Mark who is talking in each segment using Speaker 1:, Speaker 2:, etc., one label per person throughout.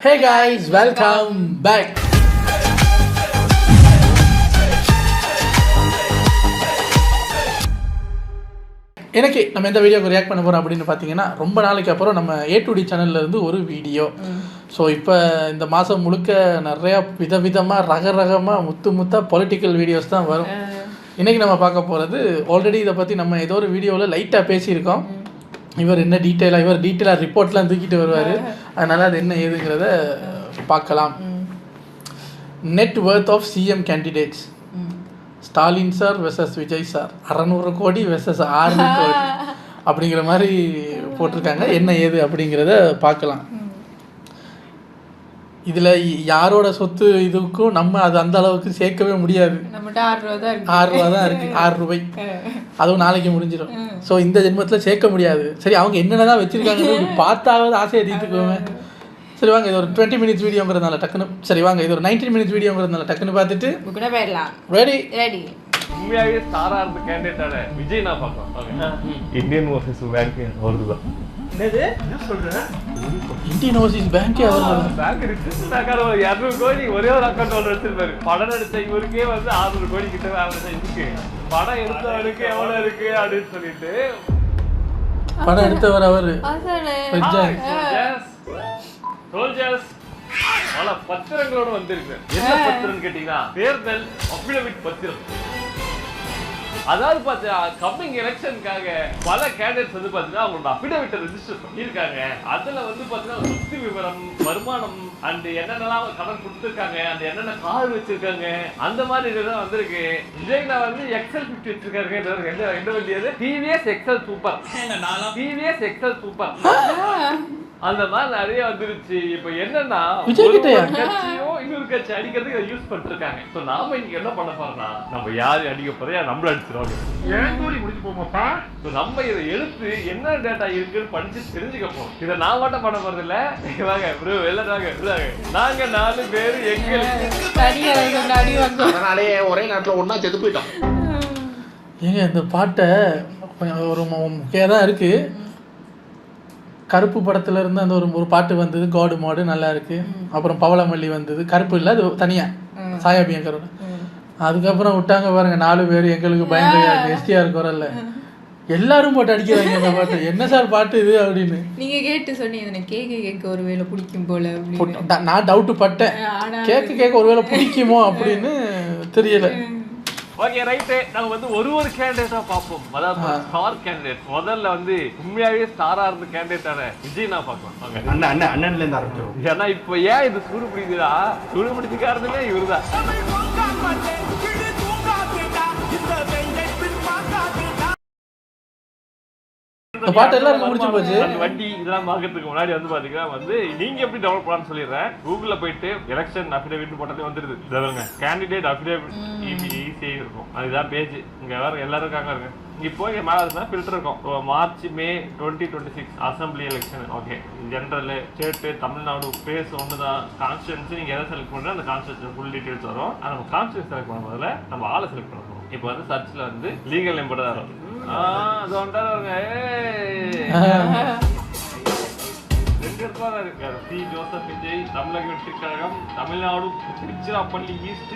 Speaker 1: Hey guys, welcome back. எனக்கு நம்ம எந்த வீடியோக்கு ரியாக்ட் பண்ண போகிறோம் அப்படின்னு பார்த்தீங்கன்னா, ரொம்ப நாளைக்கு அப்புறம் நம்ம A2D சேனல்லேருந்து ஒரு வீடியோ. ஸோ இப்போ இந்த மாதம் முழுக்க நிறையா விதவிதமாக ரகரகமாக முத்தாக பொலிட்டிக்கல் வீடியோஸ் தான் வரும். இன்றைக்கி நம்ம பார்க்க போகிறது, ஆல்ரெடி இதை பற்றி நம்ம ஏதோ ஒரு வீடியோவில் லைட்டாக பேசியிருக்கோம். இவர் என்ன டீட்டெயிலாக ரிப்போர்ட்லாம் தூக்கிட்டு வருவார். அதனால் அது என்ன ஏதுங்கிறத பார்க்கலாம். Net worth of CM candidates, Stalin sir versus Vijay sir, 600 crore versus 6 கோடி அப்படிங்கிற மாதிரி போட்டிருக்காங்க. என்ன ஏது அப்படிங்கிறத பார்க்கலாம். இதில் யாரோட சொத்து இதுக்கும் நம்ம அது அந்த அளவுக்கு சேர்க்கவே முடியாது. 6 ரூபா தான் இருக்குது, 6 ரூபாய். அதுவும் நாளைக்கு முடிஞ்சிடும். ஸோ இந்த ஜென்மத்தில் சேர்க்க முடியாது. சரி, அவங்க என்னென்ன தான் வச்சுருக்காங்கன்னு பார்த்தாவது ஆசையை தீர்த்துக்குவோமே. சரி வாங்க, இது ஒரு 20 minutes வீடியோங்கிறதுனால டக்குன்னு, சரி வாங்க இது ஒரு 19 minutes வீடியோங்கிறதுனால டக்குன்னு பார்த்துட்டு ரெடி.
Speaker 2: உண்மையாகவே ஸ்டாரா இருந்த கேண்டிடேட்டான விஜய் நான் பார்க்கலாம். இந்தியன் ஓவர்சீஸ் பேங்க் அவர்தான்.
Speaker 1: என்னது சொல்றேன்? இந்தியன் ஓவர்சீஸ் பேங்க் அவர்
Speaker 2: பேங்க் ரிஜிஸ்டர் ஆகாத 200 கோடி ஒரே ஒரு அக்கௌண்ட் ஹோல்டர் வச்சிருப்பாரு. படம் எடுத்த இவருக்கே 600 கோடி கிட்ட இருக்கு. படம் எடுத்தவருக்கு எவ்வளவு இருக்கு அப்படின்னு சொல்லிட்டு
Speaker 1: படம் எடுத்தவர் அவரு
Speaker 2: சோல்ஜர்ஸ் பல பத்திரங்களோட வந்திருக்கு. என்ன பத்திரம் கேட்டீங்கன்னா, தேர்தல் அபிடவிட் பத்திரம். அதாவது பார்த்தா கம்மிங் எலெக்ஷனுக்காக பல கேண்டிடேட்ஸ் பார்த்தீங்கன்னா அவங்களோட அபிடவிட்டை ரெஜிஸ்டர் பண்ணியிருக்காங்க. அதில் பார்த்தீங்கன்னா சொத்து விவரம், வருமானம், அண்ட் என்னென்னலாம் கடன் கொடுத்துருக்காங்க, அந்த என்னென்ன கார் வச்சிருக்காங்க, அந்த மாதிரி இதெல்லாம் வந்திருக்கு. விஜய் நான் XL 50 வச்சிருக்காரு. என்ன வேண்டியது TVS XL super, TVS XL super, அந்த மாதிரி நிறைய வந்துருச்சு. இப்ப என்னன்னா, கட்சியும் இன்னொரு கட்சி அடிக்கிறதுக்கு யூஸ் பண்ணிருக்காங்க. சோ நாம இன்னைக்கு என்ன பண்ண போறோம்னா, நம்ம யாரு அடிக்க போறோம், நம்மள அடிச்சிருவாங்க. முடிச்சு போமாப்பா. நம்ம இதை எடுத்து என்ன டேட்டா இருக்குன்னு படிச்சு தெரிஞ்சுக்க போறோம். இதை நான் மட்டும் பண்ண போறது இல்ல. வாங்க ப்ரோ, எல்லாரும் நாங்க 4 பேரு
Speaker 3: அதனாலே ஒரே நேரத்துல ஒன்னா செத்து போயிட்டோம்.
Speaker 1: ஏங்க இந்த பாட்டை கொஞ்சம் ஒரு முக்கியம் தான் இருக்கு. கருப்பு படத்துல இருந்து அந்த ஒரு பாட்டு வந்தது, காடு மாடு, நல்லா இருக்கு. அப்புறம் பவளமல்லி வந்தது, கருப்பு இல்லை, அது தனியா சாயாபியங்கரோட. அதுக்கப்புறம் விட்டாங்க பாருங்க 4 பேர் எங்களுக்கு பயங்கர STR குரல்ல எல்லாரும் போட்டு அடிக்கிறாங்க அந்த பாட்டு. என்ன சார் பாட்டு இது அப்படின்னு
Speaker 4: நீங்க கேட்டு சொன்னீங்க. கேட்க ஒருவேளை பிடிக்கும் போல.
Speaker 1: நான் டவுட் பட்டேன், கேட்க ஒருவேளை பிடிக்குமோ அப்படின்னு தெரியல.
Speaker 2: ஓகே ரைட்டு, நம்ம ஒரு கேண்டிடேட்டா பார்ப்போம். அதாவது ஸ்டார் கேண்டிடேட். முதல்ல உண்மையாவே ஸ்டாரா இருந்த கேண்டிடேட்டான விஜய் நான் பார்க்கலாம்.
Speaker 3: அண்ணன்ல இருந்து ஆரம்பிச்சோம்.
Speaker 2: ஏன்னா இப்போ ஏன் இது சூடு பிடிக்குதா, சூடு பிடிச்சிக்காரதுமே இவருதான்.
Speaker 1: பாட்டு எல்லாருக்கும் முடிச்சு போச்சு.
Speaker 2: அந்த வண்டி இதெல்லாம் பார்க்கறதுக்கு முன்னாடி பாத்தீங்கன்னா நீங்க எப்படி டவுன்லோட் பண்ணலாம்னு சொல்லிடுறேன். கூகுள்ல போயிட்டு எலெக்ஷன் அஃபிடேவிட் போட்டதே வந்துருது. இதங்க கேண்டிடேட் அஃபிடேவிட் ஈஸியா இருக்கும். அதுதான் பேஜ். இங்க வேற எல்லாரும் இருக்காங்க இருக்கு. இங்க போய் மேல இருந்தா ஃபில்டர் இருக்கும். March May 2026 assembly election. Okay, general, state, Tamil Nadu phase ஒண்ணுதான். கான்ஸ்டிட்யூன்சி நீங்க எதை செலக்ட் பண்றோம், அந்த கான்ஸ்டிட்யூன்சி ஃபுல் டீடைல்ஸ் வரும். நம்ம கான்ஸ்டிட்யூன்சி செலக்ட் பண்ண முதல்ல நம்ம ஆளை செலக்ட் பண்ண போறோம். இப்போ சர்ச்ல லீகல் நம்பர் தான் வரும். ஜோசப் விஜய், தமிழக வெற்றி கழகம், தமிழ்நாடு, திருச்சிராப்பள்ளி ஈஸ்ட்.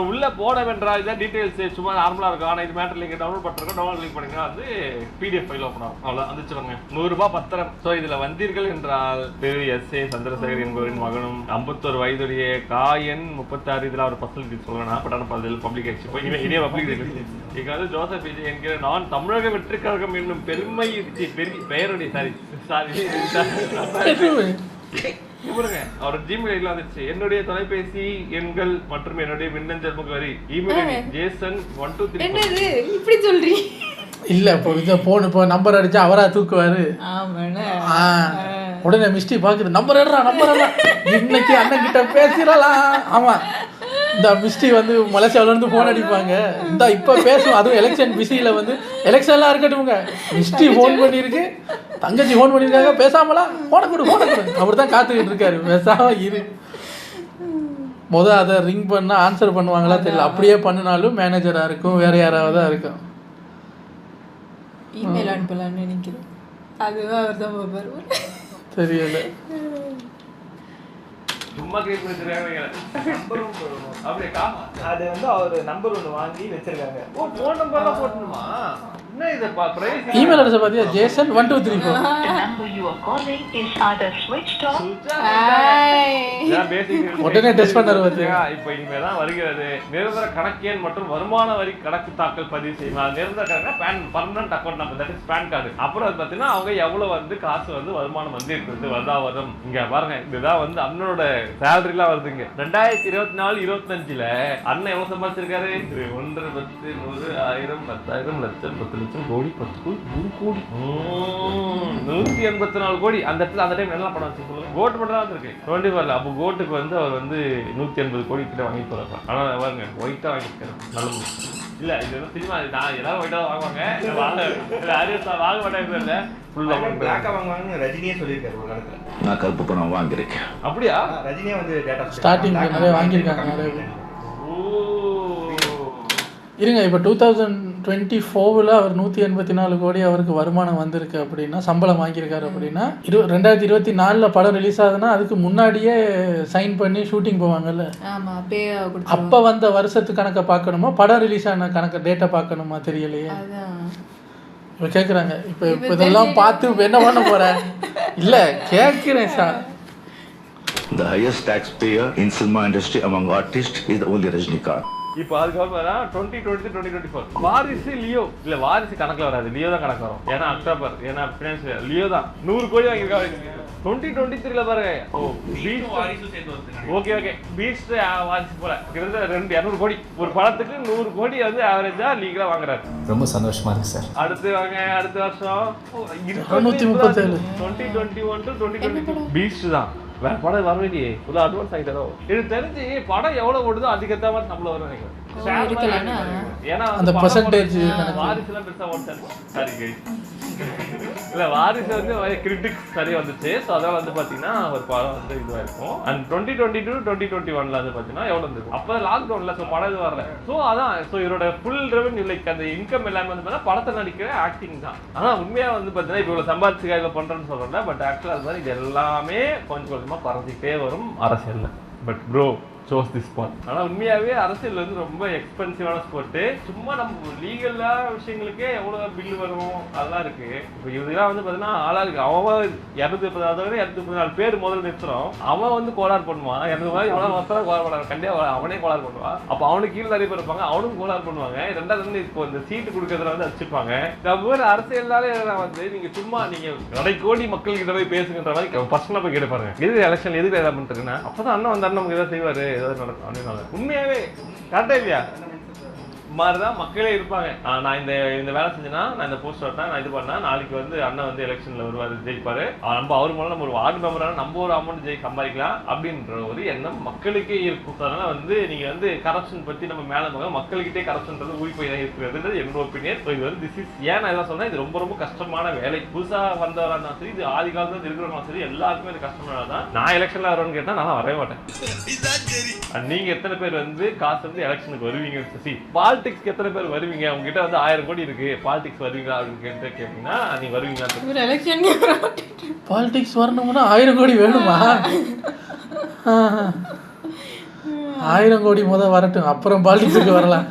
Speaker 2: உள்ள போட வேண்டாம். இதான் டீடைல்ஸ் சும்மா நார்மலா இருக்கும். ஆனா இது மேட்டர் லிங்க் டவுன்லோட் பண்றோம். டவுன்லோட் லிங்க் பண்ணீங்கன்னா PDF ஃபைல் ஓபன் ஆகும். அவ்வளவு வந்துச்சுவாங்க. 100 ரூபாய் பத்திரம். சோ இதுல வந்தீர்கள் என்றால் திரு SA சந்திரசேகர் என்பவரின் மகனும் 51 வயதுடைய காயன் 36. இதுல அவர் பர்சனல் சொல்லணும். பட்டான பப்ளிக் ஆக்சி போய் இனிய பப்ளிக் இங்க ஜோசப் விஜய் என்கிற நான் தமிழக வெற்றி கழகம் என்னும் பெருமை பெயருடைய சாரி அவர் ஜிமெயில் ஐடில வந்துச்சு. என்னுடைய தொலைபேசி எண்கள் மற்றும் என்னுடைய மின்னஞ்சல் முகவரி இமெயில் ஜேசன் 123.
Speaker 4: இப்படி சொல்றீங்க
Speaker 1: இல்ல. இப்போ நம்பர் அடிச்சா அவரா தூக்குவாரு. உடனே மிஸ்டி பாக்குது, நம்பர் இன்னைக்கு அண்ணன் கிட்ட பேசிடலாம். ஆமா, இந்த மிஸ்டி மலேசியாவில இருந்து போன் அடிப்பாங்க. இந்த இப்ப பேசுவோம். அதுவும் எலெக்ஷன் பிஸியில எலெக்ஷன்லாம் இருக்கட்டும்ங்க. மிஸ்டி போன் பண்ணிருக்கு, தங்கச்சி போன் பண்ணிருக்காங்க. பேசாமலா போன கொடு அப்படிதான் காத்துக்கிட்டு இருக்காரு. பேசாம இரு. அதை ரிங் பண்ணா ஆன்சர் பண்ணுவாங்களா தெரியல. அப்படியே பண்ணினாலும் மேனேஜரா இருக்கும், வேற யாராவது இருக்கும்.
Speaker 4: இமெயில் அனுப்பலாம்னு நினைக்கிறேன். அதுவும் அவர் தான் பார்ப்பாரு.
Speaker 1: தெரியல.
Speaker 2: சும்மா கிரியேட் பண்ணி வச்சிருக்காங்க. அப்படியே காமா
Speaker 5: அது வந்து அவர் நம்பர் ஒன்று வாங்கி வச்சிருக்காங்க.
Speaker 2: ஓ ஃபோன் நம்பர்லாம் போடணுமா? என்ன இது பிரைவசி?
Speaker 1: இமெயில் அட்ரஸ் பாத்தியா? Jason 1234.
Speaker 6: The number you are calling is either switched off.
Speaker 1: உடனே டெஸ்ட் பண்ணாரு பாத்தியா?
Speaker 2: இப்போ இனிமே தான் வருகிறது நிரந்தர கணக்கெண் மற்றும் வருமான வரி கணக்கு தாக்கல் பதிவு செய்யும். அது நிரந்தர கணக்கு PAN permanent account number, that is PAN card. அப்புறம் அது பார்த்தீங்கன்னா அவங்க எவ்வளவு வந்து காசு வந்து வருமானம் வந்து இருக்குது வருடம். இங்க பாருங்க, இதுதான் வந்து அண்ணனோட சேலரிலாம் வருதுங்க. 2024-25ல அண்ணன் எவ்வளவு சம்பாதிச்சிருக்காரு? 1 10 100 1000 10,000 லட்சம் 10 லட்சம் கோடி 10 கோடி 100 கோடி 184 கோடி. அந்த இடத்துல அந்த டைம் என்ன படம் வச்சு சொல்லுங்க. கோட் மட்டும் தான் வந்திருக்கு 24ல. அப்போ கோட்டுக்கு வந்து அவர் வந்து 180 கோடி கிட்ட வாங்கி போறாரு. ஆனா பாருங்க ஒயிட்டா வாங்கியிருக்காரு. நல்லது இல்ல, இது வந்து சினிமா. நான் எல்லாரும் ஒயிட்டா வாங்குவாங்க, வாங்க மாட்டேன்.
Speaker 5: பிளாக்கா வாங்குவாங்கன்னு ரஜினியே சொல்லியிருக்காரு ஒரு காலத்துல.
Speaker 7: நான் கருப்பு பணம் வாங்கியிருக்கேன்.
Speaker 2: அப்படியா?
Speaker 5: ரஜினியே வந்து டேட்டா
Speaker 1: ஸ்டார்டிங் நிறைய வாங்கியிருக்காங்க நிறைய பேர். இருங்க, இப்போ 2024ல் அவர் 184 கோடி அவருக்கு வருமானம் வந்திருக்கு அப்படின்னா, சம்பளம் வாங்கியிருக்காரு அப்படின்னா, 2024ல் படம் ரிலீஸ் ஆகுதுன்னா அதுக்கு முன்னாடியே சைன் பண்ணி ஷூட்டிங் போவாங்கல்ல.
Speaker 4: ஆமாம், பே கொடுத்து.
Speaker 1: அப்போ வந்த வருஷத்து கணக்கை பார்க்கணுமா, படம் ரிலீஸ் ஆன கணக்கு டேட்டா பார்க்கணுமா தெரியலையே.
Speaker 4: அதான்
Speaker 1: இப்போ கேட்குறாங்க. இப்போ இதெல்லாம் பார்த்து என்ன பண்ண போகிறேன்? இல்லை, கேட்குறேன் sir.
Speaker 7: The highest taxpayer in cinema industry among artists is the only Rajinikanth.
Speaker 2: இப்போ அதுக்கப்புறம் 2023-2024 வாரிசு லியோ. இல்ல வாரிசு கணக்குல வராது, லியோ தான் கணக்கு வரும். ஏன்னா அக்டோபர், ஏன்னா பினான்சியல் லியோ தான் 100 கோடி வாங்கியிருக்காங்க 2023ல பாருங்க. ஓகே ஓகே, பீஸ்ட் வாரிசு போல கிட்டத்தட்ட 200 கோடி ஒரு படத்துக்கு 100 கோடி வந்து ஆவரேஜா லீகலா வாங்குறாரு.
Speaker 8: ரொம்ப சந்தோஷமா இருக்கு சார்.
Speaker 2: அடுத்து வாங்க, அடுத்த வருஷம்
Speaker 1: 237
Speaker 2: 2021-2022 பீஸ்ட் தான். வேற படம் வர வேண்டியே ஒரு அட்வான்ஸ் ஆகிட்டதோ. எனக்கு தெரிஞ்சு படம் எவ்வளவு ஓடுதோ அதுக்கேற்ற மாதிரி நம்மள வரும் நினைக்கிறேன். ஏன்னா
Speaker 1: அந்த பெர்சன்டேஜ்
Speaker 2: வாரிசுலாம் பெருசா ஓடுச்சு. சரி இல்ல, வாரிசு வந்து கிரிட்டிக்ஸ் சரி வந்துச்சு. ஸோ அதனால வந்து பாத்தீங்கன்னா ஒரு படம் வந்து இதுவா இருக்கும். அண்ட் 2022-2021ல வந்து பாத்தீங்கன்னா எவ்வளவு இருந்தது? அப்போ லாக்டவுன்ல ஸோ படம் இது வரல. ஸோ அதான், ஸோ இவரோட ஃபுல் ரெவன்யூ லைக் அந்த இன்கம் எல்லாமே வந்து பார்த்தா படத்தை நடிக்கிற ஆக்டிங் தான். ஆனா உண்மையா வந்து பாத்தீங்கன்னா இப்போ இவ்வளவு சம்பாதிச்சுக்காக இவ்வளவு பண்றேன்னு சொல்றேன். பட் ஆக்சுவலா அது மாதிரி இது எல்லாமே கொஞ்சம் கொஞ்சமா பறந்துக்கிட்டே வரும் அரசியல்ல. But bro chose this spot. ஆனால் உண்மையாகவே அரசியல் வந்து ரொம்ப எக்ஸ்பென்சிவான ஸ்போர்ட்டு. சும்மா நம்ம லீகலாக விஷயங்களுக்கே எவ்வளோ பில்லு வரும் அதெல்லாம் இருக்கு. இப்போ இதெல்லாம் வந்து பார்த்தீங்கன்னா ஆளாளுக்கு அவன் 234 பேர் முதல்ல நிறுத்துறோம். அவன் வந்து கோளாறு பண்ணுவான். எனக்கு மாதிரி எவ்வளோ மொத்தம் கோளாறு பண்ணுவாங்க. கண்டிப்பாக அவனே கோளாறு பண்ணுவான். அப்போ அவனுக்கு கீழே நிறைய பேர் இருப்பாங்க, அவனுக்கும் கோளாறு பண்ணுவாங்க. ரெண்டாவது வந்து இப்போ இந்த சீட்டு கொடுக்கறதுல வந்து வச்சுருப்பாங்க. நம்ம அரசியல்னாலே வந்து நீங்கள் சும்மா நீங்கள் 1 கோடி மக்கள்கிட்ட போய் பேசுகின்ற மாதிரி பர்சனலாக போய் கேட்பாருங்க. எது எலெக்ஷன் எதுக்கு எதாவது பண்ணிட்டுருக்குன்னா அப்போ தான் அண்ணன் வந்தாருன்னு நமக்கு எதாவது செய்வார், ஏதாவது நடக்கும் அப்படின்னு. உண்மையாவே கரெக்டா இல்லையா மாதிரிதான் மக்களே இருப்பாங்க. நான் இந்த வேலை செஞ்சேன்னா, நான் இந்த போஸ்ட் வரேன், நான் இது பண்ணா நாளைக்கு வந்து அண்ணன் வந்து எலெக்ஷன்ல வருவாரு, ஜெயிப்பாரு, நம்ம அவர் மூலம் நம்ம ஒரு வார்டு மெம்பரான நம்ம ஒரு அமௌண்ட் சம்பாதிக்கலாம் அப்படின்ற ஒரு எண்ணம் மக்களுக்கே இருக்கும். அதனால வந்து நீங்க வந்து கரப்ஷன் பத்தி நம்ம மேல மக்கள்கிட்டே கரப்ஷன்றது ஊழி போய் தான் இருக்கிறது என்னோட ஒப்பீனியன். இது வந்து திஸ் இஸ் ஏன் நான் இதான் சொன்னேன், இது ரொம்ப ரொம்ப கஷ்டமான வேலை. புதுசா வந்தவரா இருந்தாலும் சரி, இது ஆதி காலத்துல இருக்கிறவங்க சரி, எல்லாருக்குமே இது கஷ்டமானதான். நான் எலெக்ஷன்ல வருவேன்னு கேட்டா நான் வரவே மாட்டேன். நீங்க எத்தனை பேர் வந்து காசு வந்து எலெக்ஷனுக்கு வருவீங்க? பாலிடிக்ஸ்க்கு எத்தனை பேர் வருவீங்க? உங்ககிட்ட வந்து 1000 கோடி இருக்கு, பாலிடிக்ஸ் வருவீங்களா அப்படின்னு கேட்டீங்கன்னா நீ வருவீங்களா?
Speaker 1: பாலிடிக்ஸ் வரணும்னா 1000 கோடி வேணுமா? 1000 கோடி முதல் வரட்டும், அப்புறம் பாலிடிக்ஸுக்கு வரலாம்.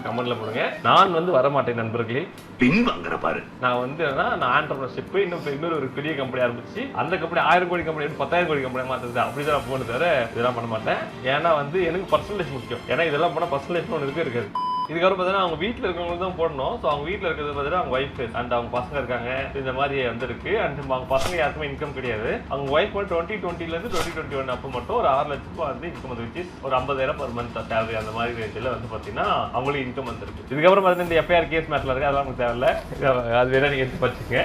Speaker 2: கமெண்ட்ல போடுங்க. நான் வந்து வரமாட்டேன் நண்பர்களே.
Speaker 7: பின் வாங்குற பாரு.
Speaker 2: நான் வந்து நான் ஆண்டர்பிரினர்ஷிப் இன்னொரு ஒரு பெரிய கம்பெனி ஆரம்பிச்சு அந்த கம்பெனி 1000 கோடி கம்பெனி 10,000 கோடி கம்பெனி மாற்றுறது அப்படிதான் நான் போன தவிர இதெல்லாம் பண்ண மாட்டேன். ஏன்னா வந்து எனக்கு பர்சனலைஸ் முக்கியம். ஏன்னா இதெல்லாம் போனால் பர்சனலைஸ் ஒன்று இருக்காது. இதுக்கப்புறம் பார்த்தீங்கன்னா அவங்க வீட்டில் இருக்கிறவங்களுக்கு தான் போடணும். ஸோ அவங்க வீட்டில் இருக்கிறது பார்த்தீங்கன்னா அவங்க ஒய்ஃப் அண்ட் அவங்க பசங்க இருக்காங்க, இந்த மாதிரி வந்துருக்கு. அண்ட் அவங்க பசங்க யாருக்குமே இன்கம் கிடையாது. அவங்க ஒய்ஃப் வந்து 2020லேருந்து 2021 அப்போ மட்டும் ஒரு 6 லட்சம் ரூபாய் வந்து இன்கம் வந்து வச்சு ஒரு 50,000 per month சேலரி அந்த மாதிரி ரேஞ்சில் வந்து பார்த்தீங்கன்னா அவங்களுக்கு இன்கம் வந்துருக்கு. இதுக்கப்புறம் பார்த்தீங்கன்னா இந்த எஃப்ஐஆர் கேஸ் மேட்டில் இருக்கு, அதெல்லாம் நமக்கு தேவையில்ல, அது வேணா நீங்கள் எடுத்து வச்சுங்க.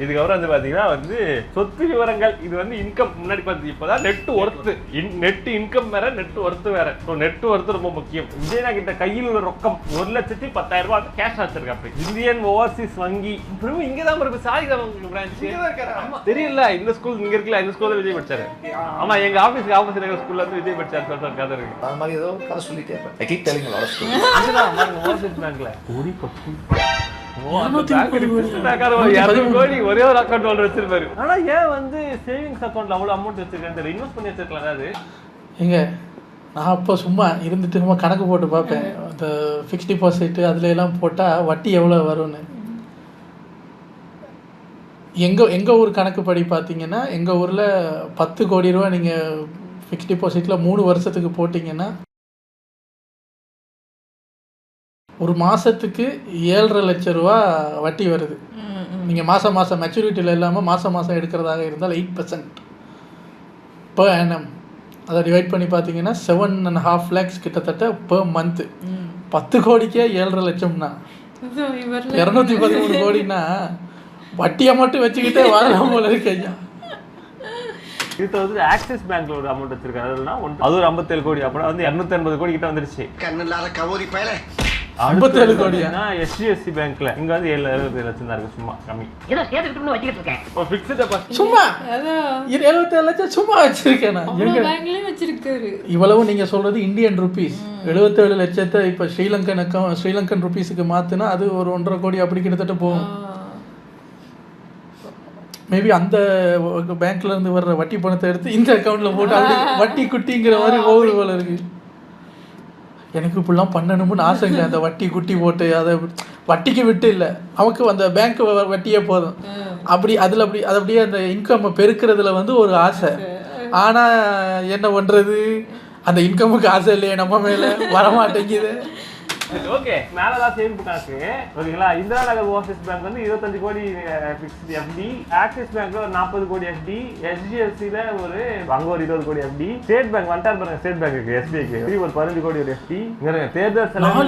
Speaker 2: இதுக்கப்புறம் வந்து பார்த்தீங்கன்னா வந்து சொத்து விவரங்கள், இது வந்து இன்கம் முன்னாடி பார்த்து இப்போதான் நெட் ஒர்த்து, நெட் இன்கம் வேற நெட் ஒர்த்து வேற. ஸோ நெட் ஒர்த்து ரொம்ப முக்கியம். விஜயனா கிட்ட கையில் ரொக்கம் 1,10,10,000 ரூபாய் கேஷ் வச்சிருக்காரு. இந்தியன் ஓவர்சீஸ் வங்கி இங்கதான் இருக்கு. சாரிதான் பிரான்ச் தெரியல. இந்த ஸ்கூல் இங்க இருக்குல்ல, இந்த ஸ்கூல்ல விஜய் படிச்சாரு. ஆமா, எங்க ஆபீஸ்க்கு ஆப்போசிட் இருக்கிற ஸ்கூல்ல இருந்து விஜய் படிச்சாரு சொல்ற கதை இருக்கு.
Speaker 8: அந்த மாதிரி ஏதோ கதை சொல்லிட்டே இருப்பேன். I keep telling a lot of stories.
Speaker 2: அதுதான் ஓவர்சீஸ் பேங்க்ல கோடி 10 கோடி ஒரே ஒரு அக்கௌண்ட் ஹோல்டர் வச்சிருப்பாரு. ஆனா ஏன் வந்து சேவிங்ஸ் அக்கௌண்ட்ல அவ்வளவு அமௌண்ட் வச்சிருக்கேன், இன்வெஸ்ட் பண்ணி வச்சிருக்கலாம். அதாவது
Speaker 1: எங்க நான் அப்போ சும்மா இருந்துட்டு சும்மா கணக்கு போட்டு பார்ப்பேன், அந்த ஃபிக்ஸ்ட் டிபாசிட் அதுல எல்லாம் போட்டால் வட்டி எவ்வளோ வரும்னு. எங்கள் ஊர் கணக்குப்படி பார்த்தீங்கன்னா எங்கள் ஊரில் 10 கோடி ரூபா நீங்கள் ஃபிக்ஸ்ட் டிபாசிட்டில் 3 வருஷத்துக்கு போட்டிங்கன்னா ஒரு மாதத்துக்கு 7.5 லட்சம் ரூபா வட்டி வருது. நீங்கள் மாதம் மெச்சூரிட்டியில் இல்லாமல் மாதம் எடுக்கிறதாக இருந்தால் 8% per annum. அதை டிவைட் பண்ணி பார்த்தீங்கன்னா 7.5 lakhs கிட்டத்தட்ட per month. 10 கோடிக்கே 7.5 லட்சம்னா 213 கோடினா வட்டியை மட்டும் வச்சுக்கிட்டே வரலாம் போல இருக்கு ஐயா.
Speaker 2: இது வந்து ஆக்சிஸ் பேங்க்ல ஒரு அமௌண்ட் வச்சிருக்காரு, அது ஒரு 57 கோடி. அப்புறம் வந்து 280 கோடி கிட்ட வந்துருச்சு.
Speaker 3: கண்ணு இல்லாத கவோரி பயல
Speaker 1: 57 கோடியா?
Speaker 2: HDFC பேங்க்ல இங்க வந்து 7 லட்சம் தான் இருக்கு, சும்மா கம்மி.
Speaker 6: ஏதோ சேர்த்துக்கிட்டு வச்சுக்கிட்டு இருக்கேன்.
Speaker 2: ஒரு ஃபிக்ஸ்ட் டெபாசிட்
Speaker 1: சும்மா
Speaker 4: அதான்
Speaker 1: 77 லட்சம் சும்மா வச்சிருக்கேன் நான்.
Speaker 4: அவ்வளோ பேங்க்லயும் வச்சிருக்காரு.
Speaker 1: இவ்வளவு நீங்க சொல்றது இந்தியன் ருபீஸ். 77 லட்சத்தை இப்போ ஸ்ரீலங்கன் ருபீஸுக்கு மாத்தினா அது ஒரு 1.5 கோடி அப்படி கிட்டத்தட்ட போகும். மேபி அந்த பேங்க்ல இருந்து வர்ற வட்டி பணத்தை எடுத்து இந்த அக்கௌண்ட்ல போட்டு அப்படி வட்டி குட்டிங்கிற மாதிரி ஒவ்வொரு போல இருக்கு. எனக்கு இப்படிலாம் பண்ணணும்னு ஆசைங்க. அந்த வட்டி குட்டி போட்டு அதை வட்டிக்கு விட்டு இல்லை, நமக்கு அந்த பேங்க் வட்டியே போதும். அது அப்படியே அந்த இன்கம் பெருக்கிறதுல வந்து ஒரு ஆசை. ஆனால் என்ன பண்ணுறது, அந்த இன்கமுக்கு ஆசை இல்லையே நம்ம மேலே வரமாட்டேங்குது.
Speaker 2: ஓகே, மேலதான் சேமிப்பு கணக்கு ஓகேங்களா. இந்திரா நகர் ஓவர்சீஸ் பேங்க் வந்து 25 கோடி ஃபிக்ஸ்ட் எஃப்டி, ஆக்சிஸ் பேங்க்ல ஒரு 40 கோடி எஃப்டி, HDFCல அங்க ஒரு 20 கோடி எஃப்டி, ஸ்டேட் பேங்க் வந்துட்டார் பாருங்க, ஸ்டேட் பேங்க்கு SBIக்கு ஒரு 15 கோடி ஒரு எஃப்டி. தேர்தல் செலவு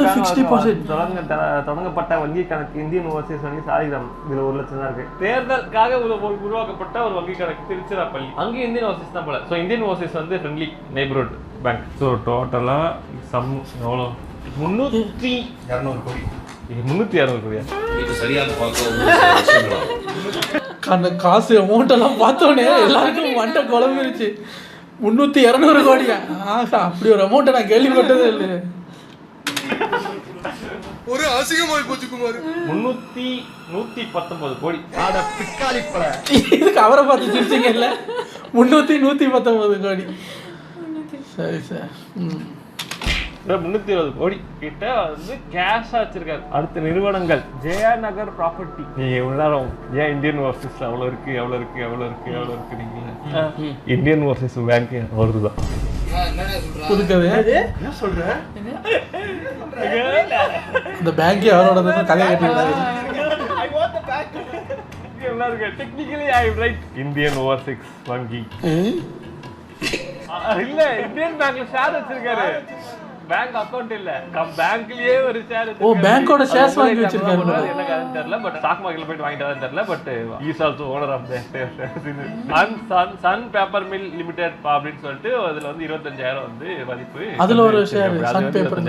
Speaker 2: தொடங்கப்பட்ட வங்கி கணக்கு இந்தியன் ஓவர்சீஸ் வங்கி சாலிகிராம், இதுல 1 லட்சம் தான் இருக்கு. தேர்தலுக்காக உருவாக்கப்பட்ட ஒரு வங்கி கணக்கு திருச்சிராப்பள்ளி, அங்க இந்தியன் ஓவர்சீஸ் தான் போல. ஸோ இந்தியன் ஓவர்சீஸ் வந்து ஃப்ரெண்ட்லி நெய்பர்ஹுட் பேங்க். ஸோ டோட்டலா சம் எவ்வளோ? 300-200 கோடி. 300-200 கோடியா?
Speaker 3: இது சரியான
Speaker 1: அந்த காசு அமௌண்ட் எல்லாம் பார்த்தோன்னே எல்லாருக்கும் மண்டை குழம்பிருச்சு. 300-200 கோடியா? ஆஹா, அப்படி ஒரு அமௌண்ட்டை நான் கேள்விப்பட்டதே இல்லை.
Speaker 3: ஒரு அசிங்கமாய் போச்சு குமார்.
Speaker 2: 119 கோடி.
Speaker 3: ஆட பிக்காலி பழ.
Speaker 1: இதுக்கு அவரை பார்த்து சிரிச்சிங்க இல்லை? 119 கோடி. சரி சார்.
Speaker 2: 320 கோடி கிட்ட வந்து கேஷா வச்சிருக்காரு. அடுத்த நிறுவனங்கள் ஜெயா நகர் ப்ராப்பர்ட்டி. நீங்க உள்ளாரம் ஏன் இந்தியன் ஓவர்சீஸ்ல அவ்வளவு இருக்கு நீங்க இந்தியன் ஓவர்சீஸ் பேங்க் அவருதான்
Speaker 1: கொடுக்கவே.
Speaker 3: என்ன சொல்ற?
Speaker 1: இந்த பேங்கே அவரோட கதையை கட்டிருந்தாரு.
Speaker 2: டெக்னிக்கலி ஐ அம் ரைட். இந்தியன் ஓவர்சீஸ் வங்கி இல்ல, இந்தியன் பேங்க்ல ஷேர் வச்சிருக்காரு. பேங்க் அக்கவுண்ட் இல்ல, பேங்க்லயே ஒரு ஷேர்.
Speaker 1: ஓ, பேங்கோட ஷேர்ஸ் வாங்கி வச்சிருக்காரு.
Speaker 2: என்ன காரணம் தெரியல, பட் ஸ்டாக் மார்க்கெட்ல போய் வாங்கிட்டதா தெரியல. But is also owner of Sun paper mill limited அப்படின்னு சொல்லிட்டு அதுல வந்து 25,000 வந்து மதிப்பு.
Speaker 1: அதுல ஒரு ஷேர் சன் பேப்பர்.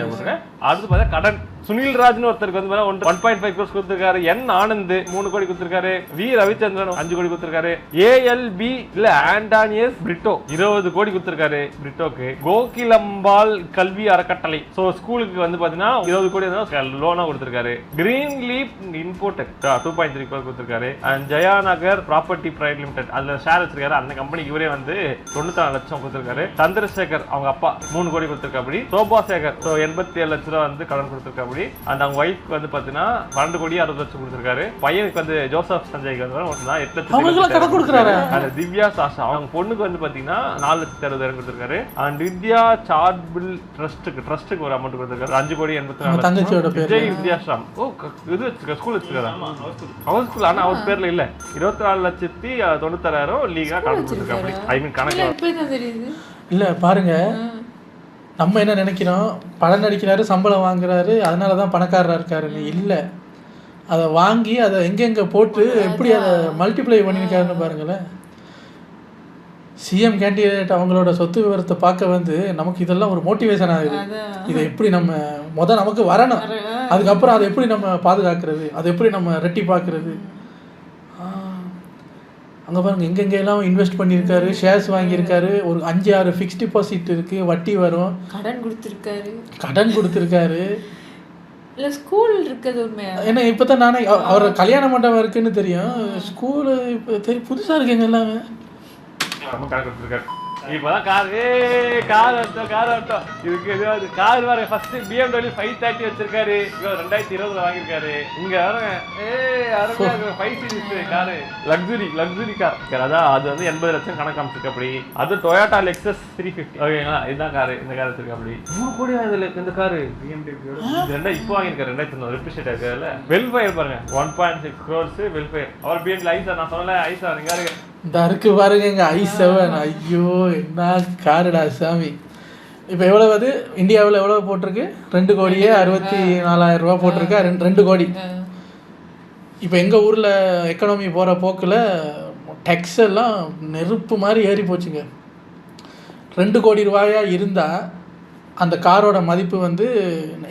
Speaker 2: அடுத்து பார்த்தா கடன். சுனில் ராஜ்னு ஒருத்தருக்கு வந்து 1.5 crores கொடுத்திருக்காரு. என் ஆனந்த் 3 கோடி கொடுத்திருக்காரு. வி ரவிச்சந்திரன் 5 கோடி கொடுத்திருக்காரு. ALB இல்ல ஆண்டானியஸ் பிரிட்டோ 20 கோடி கொடுத்திருக்காரு பிரிட்டோக்கு. கோகிலம்பால் கல்வி அறக்கட்டளை, சோ ஸ்கூலுக்கு வந்து பாத்தீங்கன்னா 20 கோடி லோனா கொடுத்திருக்காரு. கிரீன் லீப் இன்போடெக் 2.3 கோடி கொடுத்திருக்காரு. And Jaya Nagar property private limited அதுல ஷேர் வச்சிருக்காரு. அந்த கம்பெனிக்கு இவரே வந்து 94 லட்சம் கொடுத்திருக்காரு. சந்திரசேகர் அவங்க அப்பா 3 கோடி கொடுத்திருக்காப்படி. சோபா சேகர் 87 லட்சம் ரூபாய் வந்து கடன் கொடுத்திருக்காப்படி. அந்த அவங்க ஒய்ஃப்க்கு வந்து பாத்தீங்கன்னா 12 கோடி 60 லட்சம் கொடுத்திருக்காரு. பையனுக்கு வந்து ஜோசப் சஞ்சய்க்கு வந்து 8 லட்சம் கடன் கொடுக்குறாரு. அந்த திவ்யா சாஷா அவங்க பொண்ணுக்கு வந்து பாத்தீங்கன்னா 4,60,000 கொடுத்திருக்காரு. அண்ட் வித்யா சார்பிள் ட்ரஸ்ட்டுக்கு ஒரு அமௌண்ட் கொடுத்திருக்காரு. 5 கோடி 84 லட்சம். விஜய் வித்யாஸ்ராம் இது வச்சிருக்காரு, ஸ்கூல் வச்சிருக்காரு. அவர் ஸ்கூல் ஆனா அவர் பேர்ல இல்ல. 24,96,000 லீகா கடன் கொடுத்திருக்காரு. ஐ மீன் கணக்கு
Speaker 1: இல்ல. பாருங்க, நம்ம என்ன நினைக்கிறோம், படம் நடிக்கிறாரு, சம்பளம் வாங்குறாரு, அதனால தான் பணக்காரராக இருக்காருன்னு. இல்லை, அதை வாங்கி அதை எங்கெங்கே போட்டு எப்படி அதை மல்டிப்ளை பண்ணியிருக்காருன்னு பாருங்களேன். சிஎம் கேண்டிடேட் அவங்களோட சொத்து விவரத்தை பார்க்க வந்து நமக்கு இதெல்லாம் ஒரு மோட்டிவேஷன் ஆகுது. இதை எப்படி நம்ம நமக்கு வரணும், அதுக்கப்புறம் அதை எப்படி நம்ம பாதுகாக்கிறது, அதை எப்படி நம்ம ரெட்டி பார்க்குறது. அங்கே பாருங்கள், எங்கெங்கெல்லாம் இன்வெஸ்ட் பண்ணியிருக்காரு, ஷேர்ஸ் வாங்கியிருக்காரு, ஒரு 5-6 ஃபிக்ஸ்ட் டிபாசிட் இருக்குது, வட்டி வரும், கடன் கொடுத்துருக்காரு.
Speaker 4: இல்ல ஸ்கூல் இருக்குது உண்மையா?
Speaker 1: ஏன்னா இப்போ தான் நானே அவர் கல்யாண மண்டபம் இருக்குன்னு தெரியும். ஸ்கூலு இப்போ தெரியும், புதுசாக இருக்குங்க எல்லாமே.
Speaker 2: ரொம்ப கணக்கு கொடுத்துருக்காரு. இப்போதான் கார் ஆட்டோம் இதுக்கு எதாவது கார் வர ஃபர்ஸ்ட் BMW 530 வச்சிருக்காரு. 2020 வாங்கியிருக்காரு. இங்க வரங்க 5 சீரிஸ் காரு, லக்ஸுரி கார். அதான் அது வந்து 80 லட்சம் கணக்கு அமைச்சிருக்கு. அப்படி அது டொயோட்டா லெக்ஸஸ் 350. ஓகேங்களா, இதுதான் காரு. இந்த கார் வச்சிருக்கா. அப்படி 3 கோடி அதுல இந்த காரு BMW இப்போ வாங்கியிருக்காரு. 2009 ரெப்ரிஷியேட் ஆயிருக்காருல்ல. வெல்ஃபயர் பாருங்க 1.6 crores வெல்ஃபயர். அவர் BMW ஐசா, நான் சொன்னல ஐசா நீங்க
Speaker 1: இந்த இருக்கு பாருங்க இங்கே i7. ஐயோ என்ன காருடா சாமி. இப்போ எவ்வளோ அது இந்தியாவில் எவ்வளோ போட்டிருக்கு? 2,64,00,000 ரூபா போட்டிருக்கா. 2 கோடி. இப்போ எங்கள் ஊரில் எக்கனாமி போகிற போக்கில் டேக்ஸ் எல்லாம் நெருப்பு மாதிரி ஏறி போச்சுங்க. 2 கோடி ரூபாயா இருந்தால் அந்த காரோட மதிப்பு வந்து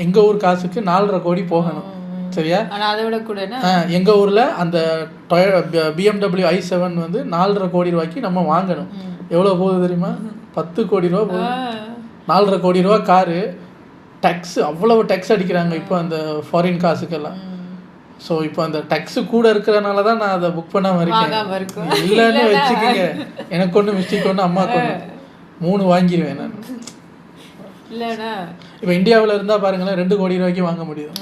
Speaker 1: எங்கள் ஊர் காசுக்கு 4.5 கோடி போகணும். சரியா?
Speaker 4: ஆனால் அதை விட கூட
Speaker 1: எங்கள் ஊரில் அந்த BMW i7 வந்து 4.5 கோடி ரூபாய்க்கு நம்ம வாங்கணும். எவ்வளோ போகுது தெரியுமா? 10 கோடி ரூபா போகுது. 4.5 கோடி ரூபா காரு. டேக்ஸ் அவ்வளவு டேக்ஸ் அடிக்கிறாங்க இப்போ அந்த ஃபாரின் காசுக்கெல்லாம். ஸோ இப்போ அந்த டேக்ஸு கூட இருக்கிறனால தான் நான் அதை புக் பண்ணாமல் இருக்கேன். இல்லைன்னு வச்சுக்கோங்க, எனக்கு ஒன்று மிஸ்டேக் ஒன்று அம்மாவுக்கு ஒன்று 3 வாங்கிடுவேன் நான்.
Speaker 4: இல்லைண்ணா
Speaker 1: இப்போ இந்தியாவில் இருந்தால் பாருங்களேன் 2 கோடி ரூபாய்க்கு வாங்க முடியும்.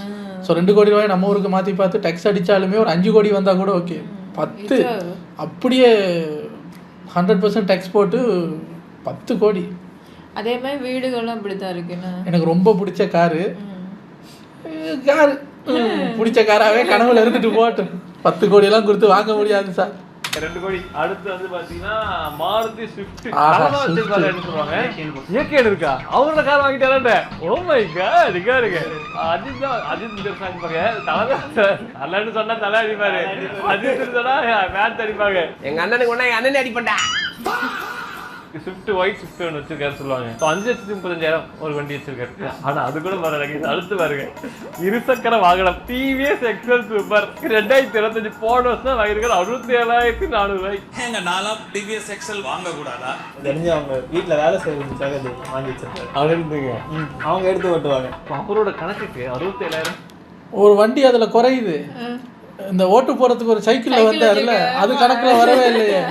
Speaker 1: ஸோ 2 கோடி ரூபாய் நம்ம ஊருக்கு மாற்றி பார்த்து டேக்ஸ் அடித்தாலுமே ஒரு 5 கோடி வந்தால் கூட ஓகே. 10 அப்படியே 100% டேக்ஸ் போட்டு 10 கோடி.
Speaker 4: அதே மாதிரி வீடுகளும் அப்படித்தான் இருக்குண்ணா.
Speaker 1: எனக்கு ரொம்ப பிடிச்ச காரு பிடிச்ச காராகவே கனவுல இருந்துட்டு போட்டு 10 கோடியெல்லாம் கொடுத்து வாங்க முடியாது சார்.
Speaker 2: 2 கோடி. அடுத்து வந்து பாத்தீங்கன்னா மாருதி ஸ்விஃப்ட் சொல்லுவாங்க. ஏகேடு இருக்கா? அவரோட கார் வாங்கிட்டாரே. ஓ மை காட், இருக்கு அஜித் பாருங்க. தலைன்னு சொன்னா தலை அடிப்பாரு, அஜித் சொன்னா மேட்ச் அடிப்பாங்க.
Speaker 8: எங்க அண்ணனுக்கு ஒண்ணா எங்க அண்ணன் அடிப்பண்டா.
Speaker 2: ஸ்விஃப்ட் ஒயிட் ஸ்விஃப்ட் ஒன்று வச்சிருக்காரு சொல்லுவாங்க. 5,35,000 ஒரு வண்டி வச்சிருக்காரு. ஆனா அது கூட பாருங்க, அடுத்து பாருங்க இருசக்கர வாகனம் TVS எக்ஸல் சூப்பர் 2025 போன வருஷம் வாங்கியிருக்காரு 67,400 ரூபாய்.
Speaker 9: எங்க நான்லாம் TVS எக்ஸல் வாங்க கூடாதா?
Speaker 5: தெரிஞ்சு அவங்க வீட்டுல வேலை செய்யறதுக்காக வாங்கி வச்சிருக்காரு.
Speaker 2: அப்படின்னுங்க
Speaker 5: அவங்க எடுத்து ஓட்டுவாங்க.
Speaker 2: அவரோட கணக்குக்கு 67,000
Speaker 1: ஒரு வண்டி அதில் குறையுது. இந்த ஓட்டு போகிறதுக்கு ஒரு சைக்கிளில் வந்தார்ல, அது கணக்கில் வரவே இல்லையே.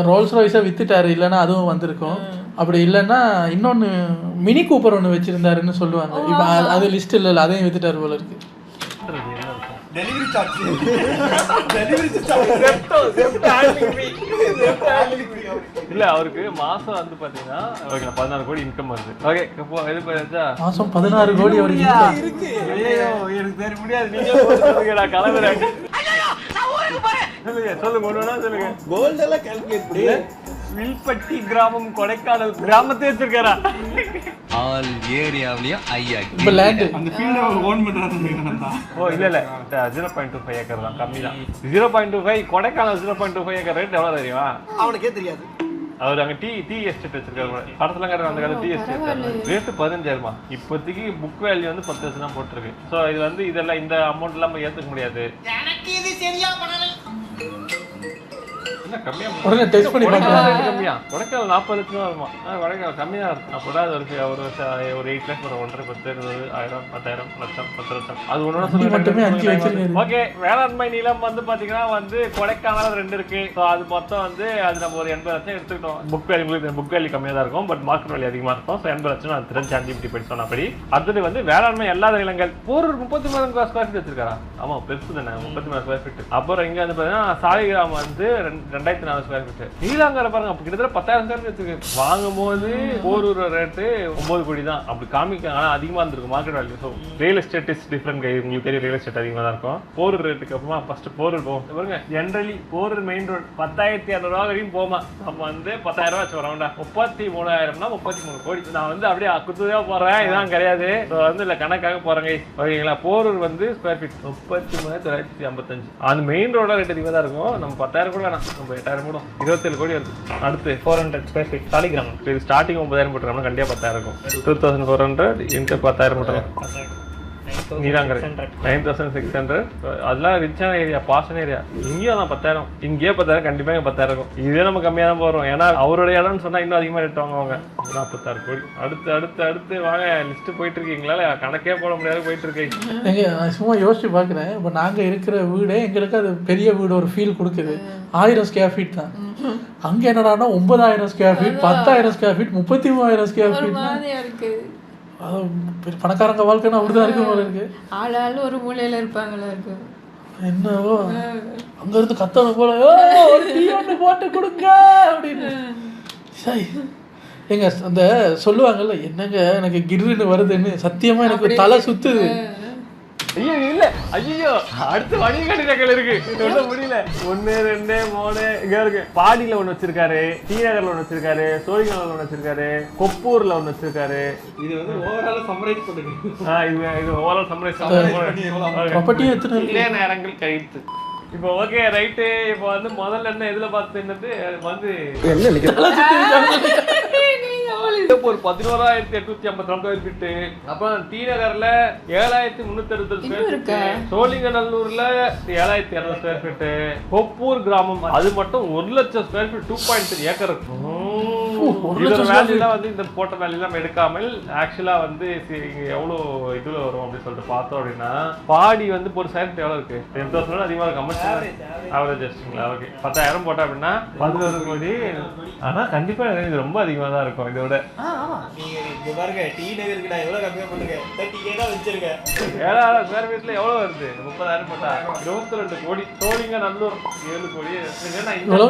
Speaker 1: ரோல்ஸ் ராய்ஸை வித்துட்டாரு, இல்லைன்னா அதுவும் வந்திருக்கும். அப்படி இல்லைன்னா இன்னொன்று மினி கூப்பர் ஒன்று வச்சிருந்தாருன்னு சொல்லுவாங்க. இப்போ அது லிஸ்ட் இல்லை, அதையும் வித்துட்டாரு போல இருக்கு.
Speaker 3: டெலிவரி சார்ஜ்
Speaker 2: இல்ல அவருக்கு மாசம் வந்து பாத்தீங்கன்னா 14 கோடி இன்கம் வருது. ஓகே
Speaker 1: மாசம் 16 கோடி அவருக்கு
Speaker 2: இருக்கு. எனக்கு தெரிய முடியாது, நீங்க நான் கிளம்புறேன். சொல்லுங்க சொல்லுங்க.
Speaker 5: கோல்ட் எல்லாம் கால்குலேட் பண்ணி
Speaker 2: வில்பட்டி கிராமம் கொடைக்கானல் கிராமத்தை வச்சிருக்காரா?
Speaker 9: ஆல் ஏரியாவிலயும் ஐயா
Speaker 1: இப்போ லேண்ட்
Speaker 5: அந்த ஃபீல்ட அவர் ஓன் பண்றாருன்னு.
Speaker 2: ஓ இல்ல 0.25 ஏக்கர் தான், கம்மி தான். 0.25 கொடைக்கானல் 0.25 ஏக்கர் ரேட் எவ்வளவு தெரியுமா?
Speaker 5: அவனுக்கே தெரியாது.
Speaker 2: அவர் அங்க டீ எஸ்டேட் வச்சிருக்காரு. படத்துல அந்த காலத்துல டீ எஸ்டேட் ரேட்டு 15,000. இப்போதைக்கு புக் வேல்யூ வந்து 10 லட்சம் தான் போட்டிருக்கு. ஸோ இது வந்து இதெல்லாம் இந்த அமௌண்ட் எல்லாம் ஏத்துக்க முடியாது.
Speaker 1: உடனே டெஸ்ட் பண்ணி பார்க்கலாம்.
Speaker 2: கம்மியா கொடைக்கானல் 40 லட்சம் வருமா? கொடைக்கானல் கம்மியா இருக்கும். அப்போதான் அது ஒரு 8 லேக் வரும். 1.5 10 20 1000 10,000 லட்சம் 10 லட்சம் அது ஒன்று
Speaker 1: மட்டுமே 5 வச்சிருக்காரு.
Speaker 2: ஓகே, வேளாண்மை நிலம் வந்து பாத்தீங்கன்னா வந்து கொடைக்கானல் 2 இருக்கு. ஸோ அது மொத்தம் வந்து அது நம்ம ஒரு 80 லட்சம் எடுத்துக்கிட்டோம். புக் வேல்யூ கம்மியா தான் இருக்கும், பட் மார்க்கெட் வேல்யூ அதிகமா இருக்கும். ஸோ 80 லட்சம் அது தெரிஞ்சு படி சொன்னபடி. அடுத்தது வந்து வேளாண்மை அல்லாத நிலங்கள் ஒரு 33,000 ஸ்கொயர் ஃபீட் வச்சிருக்காரா? ஆமா, பெருசு தானே 33,000 ஸ்கொயர் ஃபீட். அப்புறம் இங்க வந்து பாத்தீங்கன்னா சாலிகிராம் வந்து 2,400 ஸ்கொயர் ஃபீட். நீலாங்கரை பாருங்க, அப்ப கிட்டத்தட்ட 10,000 ஸ்கொயர் ஃபீட் வச்சிருக்கு. வாங்கும் போது போரூர் ரேட்டு 9 கோடி தான் அப்படி காமிக்க. ஆனா அதிகமா இருந்திருக்கும் market value. So real estate is different. உங்களுக்கு தெரியும், ரியல் எஸ்டேட் அதிகமா தான் இருக்கும். போரூர் ரேட்டுக்கு அப்புறமா ஃபர்ஸ்ட் போரூர் போகும் பாருங்க. ஜென்ரலி போரூர் மெயின் ரோடு 10,200 ரூபா வரைக்கும் போமா. நம்ம வந்து 10,000 ரூபா வச்சு வரோம்டா. 33,000னா 33 கோடி. நான் வந்து அப்படியே குத்துதா போறேன், இதான் கிடையாது. வந்து இல்ல கணக்காக போறேங்க. ஓகேங்களா? போரூர் வந்து ஸ்கொயர் ஃபீட் 33,955. அந்த மெயின் ரோட ரேட் அதிகமாக தான் இருக்கும். நம்ம 10,000 கூட வேணாம், நம்ம 8,000 கூட 27 கோடி வருது. அடுத்து 400 ஸ்கொயர் ஃபீட் சாலிகிராம். இது ஸ்டார்டிங் 9,000 போட்டுருக்காங்க, கண்டிப்பா 10,000 இருக்கும். 2,400 into 10,000 போட்டுருக்கோம். நீலாங்கரை 9600. அதெல்லாம் ரிச்சான ஏரியா, பாஷன் ஏரியா. இங்கேயும் தான் 10,000. இங்கேயே 10,000, கண்டிப்பா 10,000 இருக்கும். இதே நம்ம கம்மியாக தான் போகிறோம். ஏன்னா அவரோட இடம்னு சொன்னா இன்னும் அதிகமாக ரேட் வாங்குவாங்க. 46 கோடி. அடுத்து வாங்க, லிஸ்ட் போயிட்டு இருக்கீங்களா? கணக்கே போட முடியாது, போயிட்டு இருக்கீங்க.
Speaker 1: நான் சும்மா யோசிச்சு பார்க்குறேன். இப்போ நாங்கள் இருக்கிற வீடே எங்களுக்கு அது பெரிய வீடு ஒரு ஃபீல் கொடுக்குது. 1000 ஸ்கொயர் ஃபீட் தான். அங்கே என்னடானா 9,000 square feet, 10,000 square feet, 33,000 square feet.
Speaker 4: இருக்கு.
Speaker 1: பணக்காரங்க வாழ்க்கைன்னா அப்படிதான் இருக்கும் போல இருக்கு.
Speaker 4: ஆளாளு ஒரு மூலையில இருப்பாங்களா இருக்கு.
Speaker 1: என்னவோ அங்க இருந்து கத்தணும் போல, ஒரு டீ ஒன்று போட்டு கொடுங்க அப்படின்னு. சரி எங்க அந்த சொல்லுவாங்கல்ல, என்னங்க எனக்கு கிர்ன்னு வருதுன்னு, சத்தியமா எனக்கு தலை சுத்துது.
Speaker 2: ஐயோ இல்ல, ஐயோ அடுத்து வணிகர்கள் இருக்கு, சொல்ல முடியல. 1 2 3 இங்க இருக்கு. பாடியில ஒண்ணு வச்சிருக்காரு, டி நகர்ல ஒண்ணு வச்சிருக்காரு, சோழிங்கல்ல ஒண்ணு வச்சிருக்காரு, கொப்பூர்ல ஒண்ணு வச்சிருக்காரு.
Speaker 5: இது வந்து ஓவரால் சம்மரைஸ் பண்ணுங்க.
Speaker 2: இது ஓவரால் சம்மரைஸ்
Speaker 1: ப்ராப்பர்ட்டி எத்தனை
Speaker 2: நேரங்கள் கழித்து. இப்போ ஓகே ரைட்டு. இப்போ வந்து முதல்ல என்ன இதுல பார்த்துட்டு வந்து ஒரு 11,852 ஃபீட். அப்புறம் டி நகர்ல 7,360 ஸ்கொயர் ஃபீட், சோழிங்கநல்லூர்ல 7,200 ஸ்கொயர் ஃபீட், கொப்பூர் கிராமம் அது மட்டும் 1,00,000 ஸ்கொயர் ஃபீட், 2.3 ஏக்கர் இருக்கும். இதோட வேல்யூலாம் வந்து இந்த போட்ட வேல்யூலாம் எடுக்காமல் ஆக்சுவலா வந்து எவ்வளோ இதுல வரும் அப்படின்னு சொல்லிட்டு பார்த்தோம் அப்படின்னா, பாடி வந்து ஒரு சைட் எவ்வளவு இருக்கு? 10,000 அதிகமா இருக்கு. ஆவரேஜ் வச்சுங்களா? ஓகே 10,000 போட்டா அப்படின்னா 11 கோடி. ஆனா கண்டிப்பா இது ரொம்ப அதிகமா தான் இருக்கும் இதோட.
Speaker 5: நீங்க பாருங்க, டி நகருக்கு நான் எவ்வளவு கம்மியா பண்ணுங்க, 30K தான் வச்சிருக்கேன்.
Speaker 2: 7,000 ஸ்கொயர் ஃபீட்ல எவ்வளவு வருது? 30,000 போட்டா 22 கோடி. சோழிங்கநல்லூர் 7 கோடி.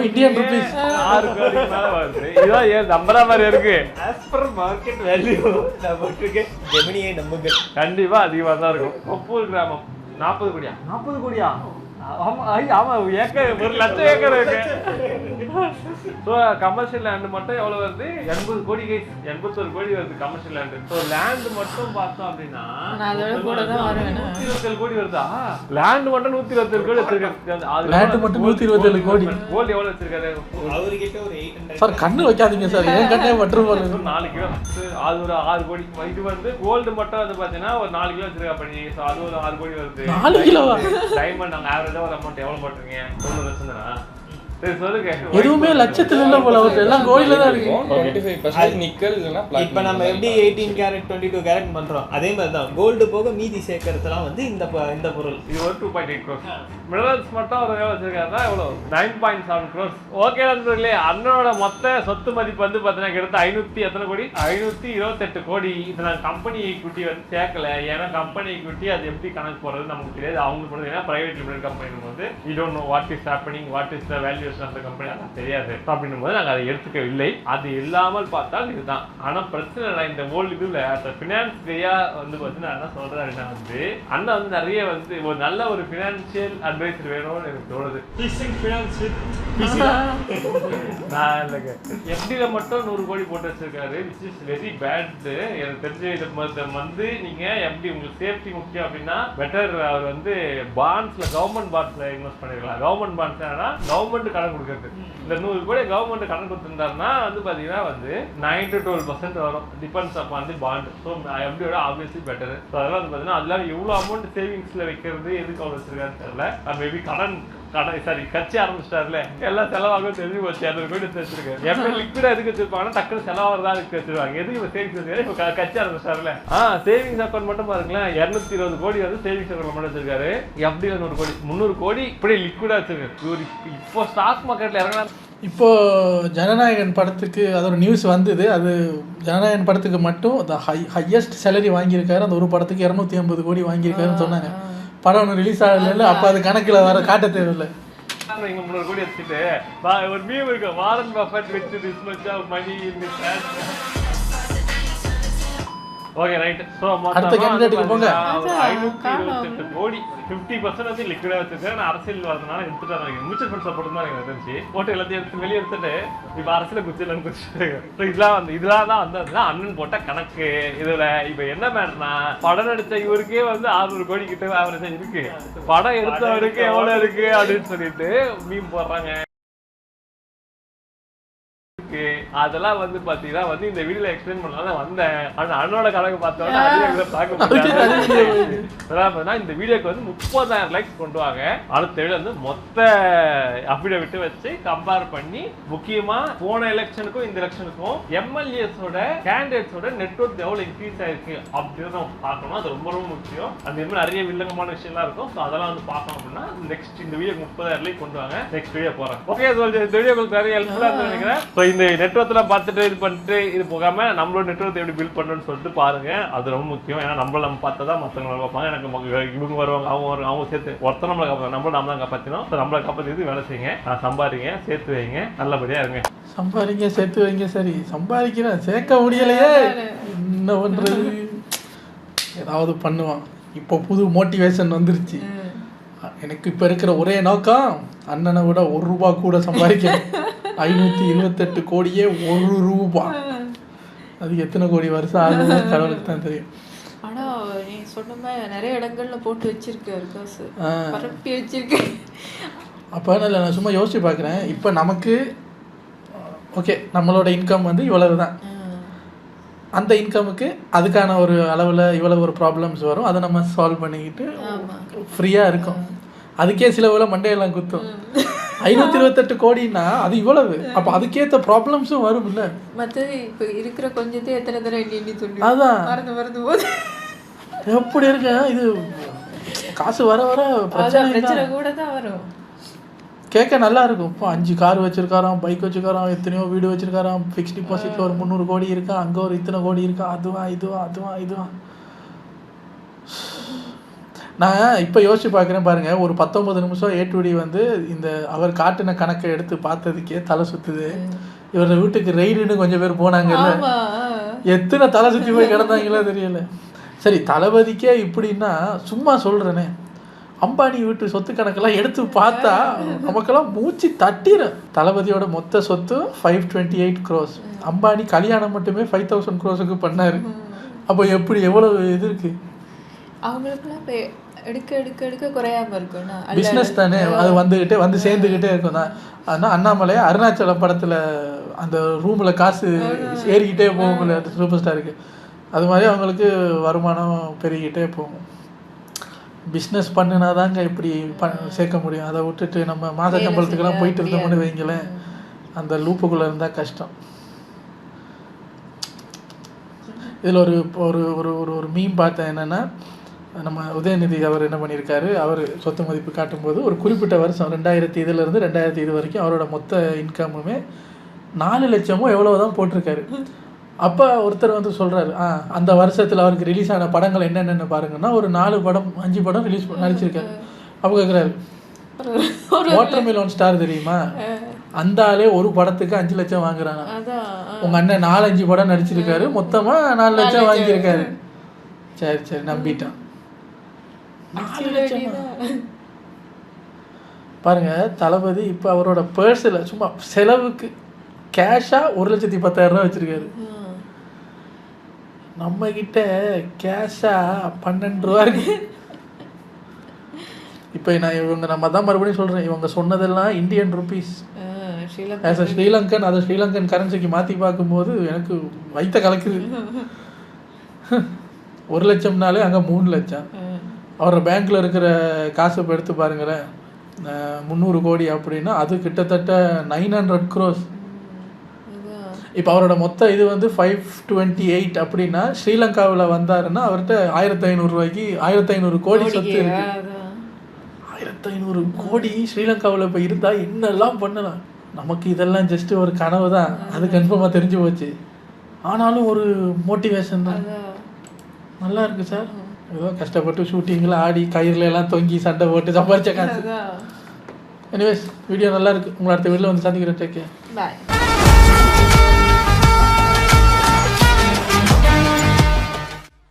Speaker 1: இந்தியன் ரூபீஸ்
Speaker 2: 6 கோடி மேல வருது. இதான் நம்பரா மாதிரி இருக்கு.
Speaker 5: ஆஸ் பர் மார்க்கெட் வேல்யூ நமக்கு ஜெமினியை நம்புங்க, கண்டிப்பா
Speaker 2: அதிகமா தான் இருக்கும். கொப்பூர் கிராமம் 40 கோடியா? 40 கோடியா? ஆமா ஏக்கர், 1,00,000 ஏக்கர் இருக்கு. ஸோ கமர்ஷியல் லேண்ட் மட்டும் எவ்வளவு வருது? 80 கோடி. 81 கோடி வருது கமர்ஷியல் லேண்ட். ஸோ லேண்ட் மட்டும் பார்த்தோம் அப்படின்னா 127 கோடி வருதா? லேண்ட் மட்டும் 127 கோடி வச்சிருக்காரு.
Speaker 1: லேண்ட் மட்டும் 127 கோடி.
Speaker 2: கோல்டு எவ்வளவு வச்சிருக்காரு?
Speaker 5: அவர்கிட்ட ஒரு 800.
Speaker 1: சார் கண்ணு வைக்காதீங்க சார், ஏன் கண்ணே மட்டும்
Speaker 2: 4 கிலோ. அது ஒரு 6 கோடி. இது வந்து கோல்டு மட்டும் வந்து பாத்தீங்கன்னா ஒரு 4 கிலோ வச்சிருக்கா பண்ணி. ஸோ அது ஒரு 6 கோடி வருது.
Speaker 1: 4 கிலோவா?
Speaker 2: டைமண்ட் நாங்கள் ஆவரேஜா ஒரு அமௌண்ட் எவ்வளவு போட்டிருக்கீங்க? 1 லட்சம் தானா? சரி சொல்லுங்க.
Speaker 1: எதுவுமே லட்சத்துல இல்ல போல, எல்லாம் கோயில தான் இருக்கு.
Speaker 5: 25% நிக்கல் இல்லனா பிளாட்டினம். இப்போ நம்ம எப்படி 18 கேரட் 22 கேரட் பண்றோம், அதே மாதிரி தான் கோல்டு போக மீதி சேர்க்கறதெல்லாம் வந்து இந்த பொருள்.
Speaker 2: இது ஒரு 2.8 crores. மினரல்ஸ் மட்டும் ஒரு எவ்வளவு வச்சிருக்காருன்னா எவ்வளவு? 9.7 crores. ஓகே நண்பர்களே, அண்ணனோட மொத்த சொத்து மதிப்பு வந்து பாத்தீங்கன்னா கிட்ட 500 எத்தனை கோடி? 528 கோடி. இது நான் கம்பெனி ஈக்விட்டி வந்து சேர்க்கல. ஏன்னா கம்பெனி ஈக்விட்டி அது எப்படி கணக்கு போறது நமக்கு தெரியாது. அவங்களுக்கு மட்டும் ஏன்னா பிரைவேட் லிமிடெட் கம்பெனி வந்து we don't know what is happening, what is the value அந்த கம்பெனி அதெல்லாம் தெரியாது. அப்படின்னும் போது நாங்கள் அதை எடுத்துக்கவில்லை. அது இல்லாமல் பார்த்தால் இதுதான். ஆனா பிரச்சனை இல்லை. இந்த ஓல்டு இதுல பினான்ஸ் கையா வந்து பார்த்தீங்கன்னா என்ன சொல்றேன் அப்படின்னா வந்து அண்ணா வந்து நிறைய வந்து ஒரு நல்ல ஒரு பினான்சியல் அட்வைசர் வேணும்னு எனக்கு தோணுது. நான் இல்லைங்க, எஃப்டில மட்டும் 100 கோடி போட்டு வச்சிருக்காரு. Which is very bad. எனக்கு தெரிஞ்ச இது வந்து நீங்க எப்படி உங்களுக்கு சேஃப்டி முக்கியம் அப்படின்னா பெட்டர் அவர் வந்து பாண்ட்ஸ்ல, கவர்மெண்ட் பாண்ட்ஸ்ல இன்வெஸ்ட் பண்ணிருக்கலாம். கவர்மெண்ட் பாண்ட்ஸ் கவர்மெண்ட் கடன் கொடுக்குறது. இந்த 100 கோடி கவர்மெண்ட் கடன் கொடுத்துருந்தாருன்னா வந்து பாத்தீங்கன்னா வந்து 9 to 12% வரும். Depends upon the bond. So எப்படியோட ஆப்வியஸ்லி பெட்டர். ஸோ அதெல்லாம் வந்து பாத்தீங்கன்னா அதெல்லாம் எவ்வளவு அமௌண்ட் சேவிங்ஸ்ல வைக்கிறது, எதுக்கு அவ்வளவு வச்சிருக்காருன்னு தெரியல. மேபி கடன் சாரி கட்சி ஆரம்பிச்சிட்டாருல, எல்லாம் செலவாக தெரிஞ்சு போச்சு. 200 கோடி வச்சிருக்காரு. எப்ப லிக்விடா எதுக்கு வச்சிருப்பாங்கன்னா டக்குனு செலவாகிறதா இருக்கு வச்சிருவாங்க. எதுக்கு இப்போ சேவிங்ஸ் வச்சிருக்காரு? இப்போ கட்சி ஆரம்பிச்சிட்டாருல. சேவிங்ஸ் அக்கௌண்ட் மட்டும் பாருங்களேன், 220 கோடி வந்து சேவிங்ஸ் அக்கௌண்ட் மட்டும் வச்சிருக்காரு. எப்படியில் 100 கோடி 300 கோடி இப்படி லிக்விடா வச்சிருக்காரு. இப்போ ஸ்டாக் மார்க்கெட்ல இறங்கினா
Speaker 1: இப்போ ஜனநாயகன் படத்துக்கு அது ஒரு நியூஸ் வந்தது. அது ஜனநாயகன் படத்துக்கு மட்டும் ஹையஸ்ட் சேலரி வாங்கியிருக்காரு. அந்த ஒரு படத்துக்கு 250 கோடி வாங்கியிருக்காருன்னு சொன்னாங்க. படம் ஒன்று ரிலீஸ் ஆகல, அப்போ அது கணக்கில் வர காட்ட தேவையில்லை.
Speaker 2: 300 கோடி வச்சுட்டு ஒரு மீம் இருக்கு, Warren Buffett with this much of money in this hand. Okay right. So
Speaker 1: அடுத்த கேண்டிடேட்டுக்கு போங்க.
Speaker 2: 528 கோடி 50% வந்து லிக்விடா வச்சிருக்காரு. நான் அரசியல் வரதுனால எடுத்துட்டாங்க. மியூச்சுவல் ஃபண்ட் சப்போர்ட் தான் எனக்கு தெரிஞ்சு போட்டு எல்லாத்தையும் எடுத்து வெளியே எடுத்துட்டு இப்போ அரசியல் குச்சிலன்னு குச்சிட்டு இதெல்லாம் தான் வந்து அண்ணன் போட்ட கணக்கு. இதுல இப்ப என்ன மேட்டர்னா, படம் நடிச்ச இவருக்கே வந்து 600 கோடி கிட்ட ஆவரேஜா இருக்கு. படம் எடுத்தவருக்கு எவ்வளவு இருக்கு அப்படின்னு சொல்லிட்டு மீம் போடுறாங்க. இருக்கு. அதெல்லாம் வந்து பாத்தீங்கன்னா வந்து இந்த வீடியோல எக்ஸ்பிளைன் பண்ணலாம் வந்தேன். ஆனா அண்ணனோட கணக்கு பார்த்தோம்னா அதிக பார்க்க முடியாது. இந்த வீடியோக்கு வந்து 30,000 லைக்ஸ் கொண்டு வாங்க. அடுத்த வீடியோ வந்து மொத்த அஃபிடவிட் வச்சு கம்பேர் பண்ணி முக்கியமா போன எலெக்ஷனுக்கும் இந்த எலெக்ஷனுக்கும் எம்எல்ஏஸோட கேண்டிடேட்ஸோட நெட்வொர்க் எவ்வளவு இன்க்ரீஸ் ஆயிருக்கு அப்படின்னு நம்ம பார்க்கணும். அது ரொம்ப ரொம்ப முக்கியம். அந்த மாதிரி நிறைய வில்லங்கமான விஷயம்லாம் இருக்கும். ஸோ அதெல்லாம் வந்து பார்க்கணும் அப்படின்னா நெக்ஸ்ட் இந்த வீடியோ 30,000 லைக் கொண்டு வாங்க. நெக்ஸ்ட் வீடியோ போறேன். ஓகே, இந்த வீடியோ உங்களுக்கு நிறைய ஹெல்ப்ஃபுல்லா இருந்து நினைக்கிறேன். ஸோ இந்த நெட்வொர்க்லாம் பார்த்துட்டு இது பண்ணிட்டு இது போகாம நம்மளோட நெட்வொர்க் எப்படி பில்ட் பண்ணணும்னு சொல்லிட்டு பாருங்க. அது ரொம்ப முக்கியம். ஏன்னா நம்ம பார்த்தா தான் மற்றவங்களை பார்ப்பாங்க. எனக்கு இவங்க வருவாங்க, அவங்க சேர்த்து ஒருத்தர் நம்மளை காப்பாங்க. நம்ம தான் காப்பாற்றணும். நம்மளை காப்பாற்றி வேலை செய்யுங்க, சம்பாதிங்க, சேர்த்து வைங்க, நல்லபடியா இருங்க.
Speaker 1: சம்பாதிங்க, சேர்த்து வைங்க. சரி, சம்பாதிக்கிறேன், சேர்க்க முடியலையே, என்ன பண்றது? ஏதாவது பண்ணுவான். இப்போ புது மோட்டிவேஷன் வந்துருச்சு எனக்கு. இப்போ இருக்கிற ஒரே நோக்கம் அண்ணனை விட ₹1 கூட சம்பாதிக்கணும். 528 கோடியே ₹1. அது எத்தனை கோடி வருஷம் ஆகுது கடவுளுக்கு தான் தெரியும்.
Speaker 4: ஆனா நீ சொன்ன மாதிரி நிறைய இடங்கள்ல போட்டு வச்சிருக்காரு காசு, பரப்பி வச்சிருக்கு.
Speaker 1: அப்போ இல்லை, நான் சும்மா யோசிச்சு பார்க்குறேன். இப்போ நமக்கு ஓகே, நம்மளோட இன்கம் வந்து இவ்வளவு தான். அந்த இன்கமுக்கு அதுக்கான ஒரு அளவில் இவ்வளவு ஒரு ப்ராப்ளம்ஸ் வரும். அதை நம்ம சால்வ் பண்ணிக்கிட்டு ஃப்ரீயாக இருக்கும். அதுக்கே சில மண்டையெல்லாம் குத்தும். 528 கோடின்னா அது இவ்வளவு. அப்போ அதுக்கேற்ற ப்ராப்ளம்ஸும் வரும். இல்லை
Speaker 4: மற்றது இப்போ இருக்கிற கொஞ்சத்தை எத்தனை தடவை எண்ணி சொல்லி
Speaker 1: அதான்
Speaker 4: மறந்து போது
Speaker 1: எப்படி இருக்கு. இது காசு வர வர
Speaker 4: பிரச்சனை கூட தான் வரும்.
Speaker 1: கேட்க நல்லா இருக்கும். இப்போ 5 கார் வச்சிருக்காராம், பைக் வச்சிருக்காராம், எத்தனையோ வீடு வச்சிருக்காராம், ஃபிக்ஸ் டிபாசிட்ல ஒரு 300 கோடி இருக்கா, அங்கே ஒரு இத்தனை கோடி இருக்கா, இதுவா. நான் இப்போ யோசிச்சு பார்க்குறேன் பாருங்க. ஒரு 19 நிமிஷம் ஏ2டி வந்து இந்த அவர் காட்டின கணக்கை எடுத்து பார்த்ததுக்கே தலை சுத்துது. இவரோட வீட்டுக்கு ரெய்டுன்னு கொஞ்சம் பேர் போனாங்கல்ல, எத்தனை தலை சுற்றி போய் கிடந்தாங்களோ தெரியல. சரி, தளபதிக்கே இப்படின்னா சும்மா சொல்றேனே, அம்பானி வீட்டு சொத்து கணக்கெல்லாம் எடுத்து பார்த்தா நமக்கெல்லாம் மூச்சு தட்டிடும். தளபதியோட மொத்த சொத்து 528 crores. அம்பானி கல்யாணம் மட்டுமே 5,000 crores பண்ணாரு. அப்போ எப்படி எவ்வளவு இது இருக்கு
Speaker 4: அவங்களுக்குலாம். இப்போ எடுக்க குறையாம இருக்கும்னா
Speaker 1: பிஸ்னஸ் தானே, அது வந்து சேர்ந்துக்கிட்டே இருக்கும் தான். ஆனால் அண்ணாமலை அருணாச்சலம் படத்தில் அந்த ரூமில் காசு ஏறிக்கிட்டே போகும்ல சூப்பர் ஸ்டாருக்கு, அது மாதிரி அவங்களுக்கு வருமானம் பெருகிட்டே போகும். பிஸ்னஸ் பண்ணுனா தாங்க இப்படி சேர்க்க முடியும். அதை விட்டுட்டு நம்ம மாத சம்பளத்துக்கெல்லாம் போயிட்டு இருந்தோம்னு வைங்களேன், அந்த லூப்புக்குள்ளே இருந்தால் கஷ்டம். இதில் ஒரு ஒரு ஒரு ஒரு மீம் பார்த்தேன். என்னென்னா, நம்ம உதயநிதி அவர் என்ன பண்ணியிருக்காரு, அவர் சொத்து மதிப்பு காட்டும்போது ஒரு குறிப்பிட்ட வருஷம் 2000 2002 வரைக்கும் அவரோட மொத்த இன்கமுமே 4 லட்சமோ எவ்வளோ தான் போட்டிருக்காரு. அப்போ ஒருத்தர் வந்து சொல்கிறாரு, அந்த வருஷத்தில் அவருக்கு ரிலீஸ் ஆன படங்கள் என்னென்னு பாருங்கன்னா ஒரு 4 படம் 5 படம் நடிச்சிருக்காரு. அப்போ கேட்குறாரு, வாட்டர்மெலன் ஸ்டார் தெரியுமா, அந்த ஆளே ஒரு படத்துக்கு 5 லட்சம் வாங்குறாங்க. உங்கள் அண்ணன் 4-5 படம் நடிச்சிருக்காரு, மொத்தமாக 4 லட்சம் வாங்கியிருக்காரு. சரி நம்பிட்டான். 4 லட்சம் பாருங்க. தளபதி இப்போ அவரோட பர்ஸில் சும்மா செலவுக்கு கேஷாக 1,10,000 வச்சிருக்காரு. நம்ம கிட்ட கேஷா 12 ரூபா இருக்கு. இப்போ நம்ம தான் மறுபடியும் சொல்கிறேன், இவங்க சொன்னதெல்லாம் Indian rupees. As a Sri Lankan, அதை ஸ்ரீலங்கன் கரன்சிக்கு மாற்றி பார்க்கும்போது எனக்கு வைத்த கலக்குது. 1 லட்சம்னாலே அங்கே 3 லட்சம். அவரோட பேங்க்கில் இருக்கிற காசு இப்போ எடுத்து பாருங்களேன், 300 கோடி அப்படின்னா அது கிட்டத்தட்ட 900 crores. இப்போ அவரோட மொத்த இது வந்து 528 அப்படின்னா ஸ்ரீலங்காவில் வந்தாருன்னா அவர்கிட்ட 1,500 ரூபாய்க்கு 1,500 கோடி சொத்து இருக்கு. 1,500 கோடி ஸ்ரீலங்காவில் இப்போ இருந்தால் என்னெல்லாம் பண்ணலாம். நமக்கு இதெல்லாம் ஜஸ்ட் ஒரு கனவு தான், அது கன்ஃபார்மாக தெரிஞ்சு போச்சு. ஆனாலும் ஒரு மோட்டிவேஷன் தான். நல்லா இருக்கு சார். ஏதோ கஷ்டப்பட்டு ஷூட்டிங்கில் ஆடி கயிறுல எல்லாம் தொங்கி சண்டை போட்டு சம்பாரிச்ச காசு. எனிவேஸ், வீடியோ நல்லா இருக்கு. உங்களை அடுத்த வீடியோவில் வந்து சந்திக்கிறேன். Take care.
Speaker 4: பாய்.